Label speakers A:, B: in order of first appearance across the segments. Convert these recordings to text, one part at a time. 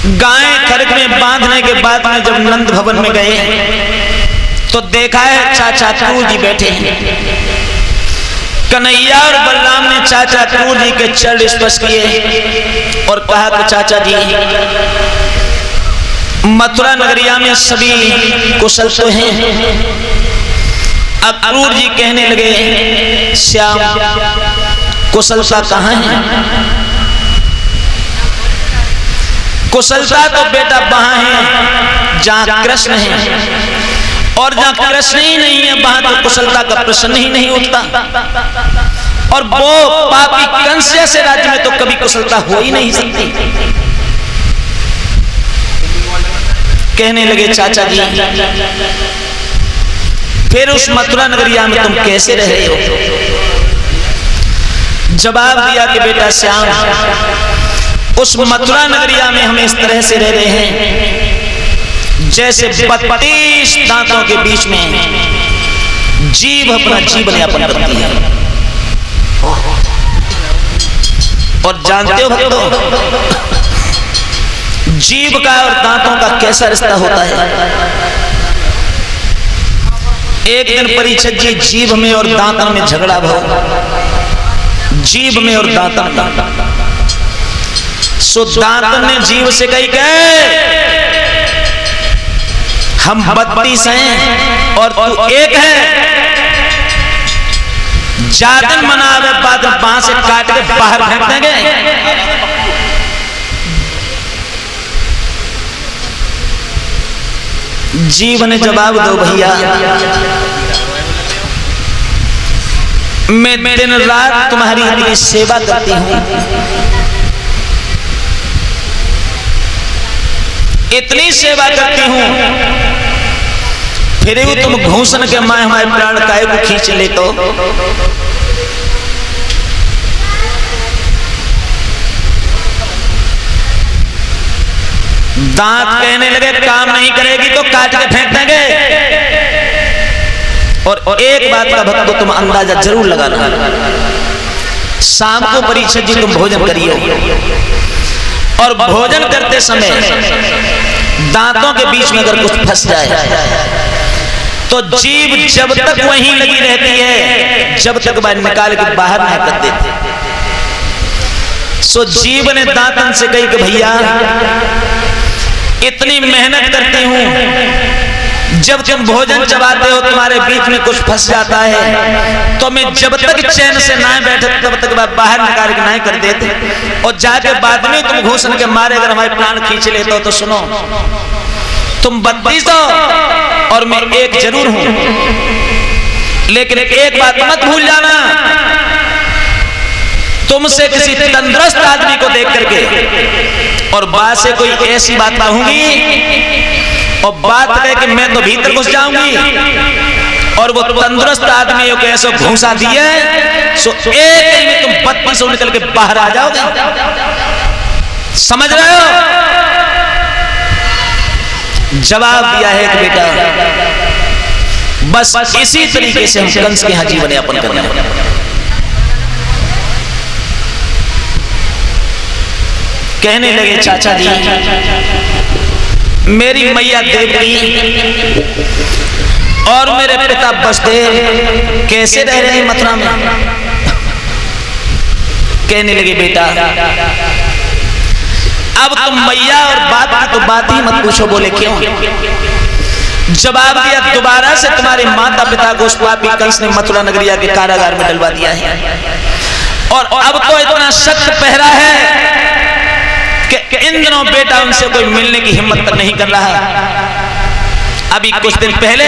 A: गाय खरक में बांधने के बाद में जब नंद भवन में गए तो देखा है चाचा क्रूर जी बैठे हैं। कन्हैया और बलराम ने चाचा क्रूर जी के चरण स्पर्श किए और कहा कि चाचा जी, मथुरा नगरिया में सभी कुशल तो हैं। क्रूर जी कहने लगे, श्याम कुशलता कहाँ है? कुशलता तो बेटा वहां है जहां कृष्ण है, और जहां कृष्ण ही नहीं है वहां तो कुशलता का प्रश्न ही नहीं उठता। और वो पापी कंस जैसे राज्य में तो कभी कुशलता हो ही नहीं सकती। कहने लगे चाचा जी, फिर उस मथुरा नगरिया में तुम कैसे रह रहे हो? जवाब दिया कि बेटा श्याम, उस मथुरा नगरिया में हम इस तरह से रह रहे हैं जैसे 32 दांतों के बीच में जीभ अपना जीवन यापन करती है। और जानते हो भक्तों, जीभ का और दांतों का कैसा रिश्ता होता है? एक दिन परीक्षित जी जीभ में और दांतन में झगड़ा भाव, जीभ में और दांतन में। सो दांतन ने जीभ से कही गए, हम 32 हैं और तू एक है, जादन मनावे बाद बांस से काट के बाहर फेंक देंगे। जीव ने जवाब दो, भैया मैं दिन रात तुम्हारी इतनी सेवा करती हूं, इतनी सेवा करती हूं, फिर भी तुम घूसन के माए हमारे प्राण काहे को खींच ले तो? दांत कहने लगे, काम नहीं करेगी तो काट के फेंक देंगे। और एक बात का भक्तों तुम अंदाजा जरूर लगाना, शाम को परीक्षित जी तुम भोजन करिए, और भोजन करते समय दांतों के बीच में अगर कुछ फंस जाए तो जीभ जब तक वहीं लगी रहती है जब तक वह निकाल के बाहर नहीं कर देते। सो जीभ ने दांतन से कही कि भैया इतनी मेहनत करती हूं, जब तुम भोजन चबाते हो तुम्हारे बीच में कुछ फंस जाता है तो मैं जब तक चैन से ना बैठे तब तक बाहर निकाल के नहीं कर देते, और जाके बाद में तुम घूसन के मारे अगर हमारे प्राण खींच लेते हो तो सुनो, तुम 32 हो और मैं एक जरूर हूं, लेकिन एक बात मत भूल जाना, तुमसे किसी तंदुरुस्त आदमी को देख करके और बात से कोई ऐसी बात कहूंगी और बात कहे कि मैं तो भीतर घुस जाऊंगी और वो तंदुरुस्त आदमी को ऐसा घूसा दिए सो एक में तुम 32 निकल के बाहर आ जाओगे। समझ रहे हो? जवाब दिया है कि बेटा बस इसी तरीके से हम कंस के यहां जीवन यापन करना है। कहने लगे चाचा जी, मेरी मैया देवकी और मेरे पिता वसुदेव कैसे रह रहे हैं मथुरा में? कहने लगे बेटा अब तुम मैया और बाप की तो बात ही मत पूछो। बोले क्यों? जवाब दिया, दोबारा से तुम्हारे माता पिता को उस पापी कंस ने मथुरा नगरिया के कारागार में डलवा दिया है, और अब तो इतना सख्त पहरा है कि इन दिनों बेटा उनसे कोई मिलने की हिम्मत तक नहीं कर रहा। अभी कुछ दिन पहले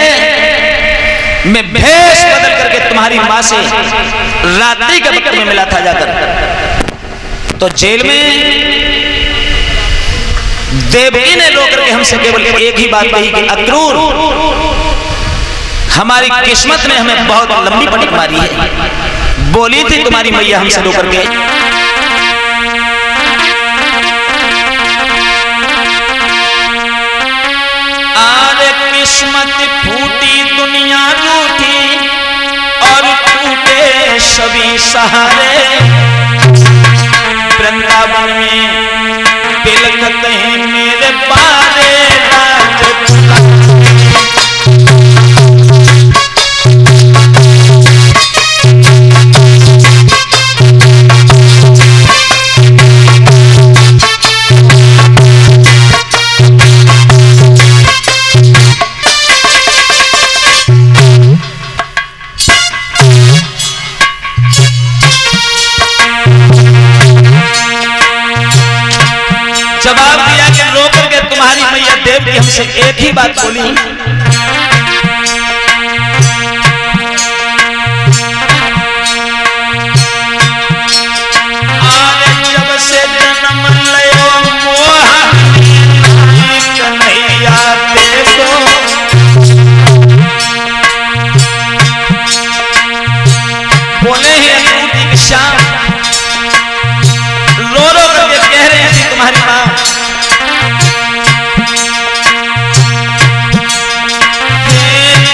A: मैं भेष बदल करके तुम्हारी मां से रात्रि के वक्त में मिला था जाकर, तो जेल में देवकी ने रोक करके हमसे केवल एक ही बात कही कि अक्रूर, हमारी किस्मत ने हमें बहुत लंबी पटक मारी है। बोली थी तुम्हारी मैया हमसे रो करके, आरे किस्मत फूटी दुनिया रूठी और टूटे सभी सहारे। वृंदावन में बिलखत हैं मेरे पारे राज जवाब दिया कि रो करके तुम्हारी मैया देव की हमसे एक ही बात बोली, आज जब से जन्म लियो कन्हैया देखो, बोले हैं टूटी की शाम, रो रो करके कह रहे हैं तुम्हारी माँ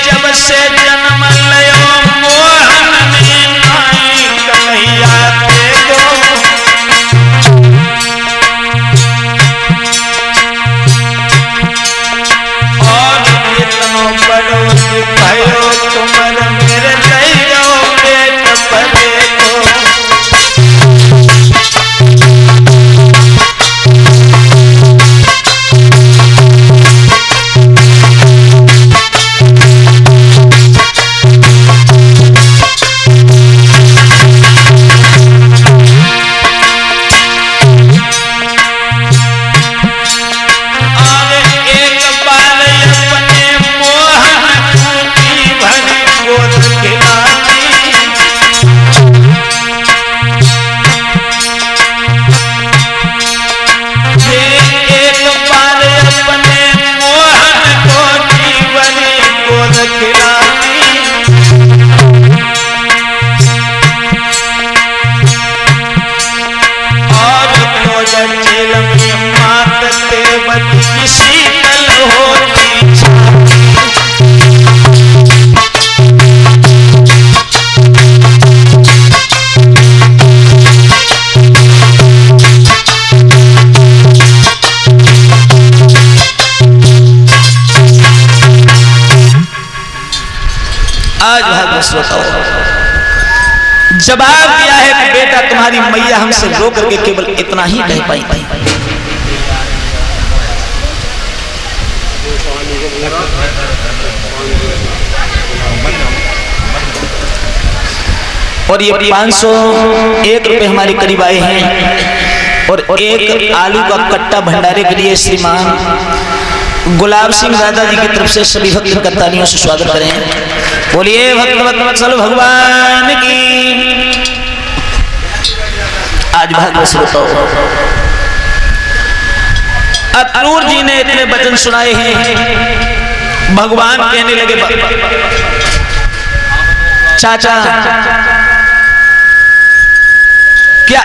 A: जब से जन्म लियो मोहन में नाई कन्हैया देखो, और इतनो बड़ो भयो तुमर मेरे लइयो पेट पर देखो, आज भागवत श्रोताओं जवाब दिया है कि बेटा तुम्हारी मैया हमसे रो करके केवल इतना ही कह पाई थी, और ये 501 रुपए हमारे करीब आए हैं, और एक आलू का कट्टा भंडारे के लिए श्रीमान गुलाब सिंह दादाजी की तरफ से सभी भक्त का तालियों से स्वागत करें। बोलिए भक्त वत्सल भगवान की। आज भागवत श्रोताओं अक्रूर जी ने इतने वचन सुनाए हैं, भगवान कहने लगे चाचा क्या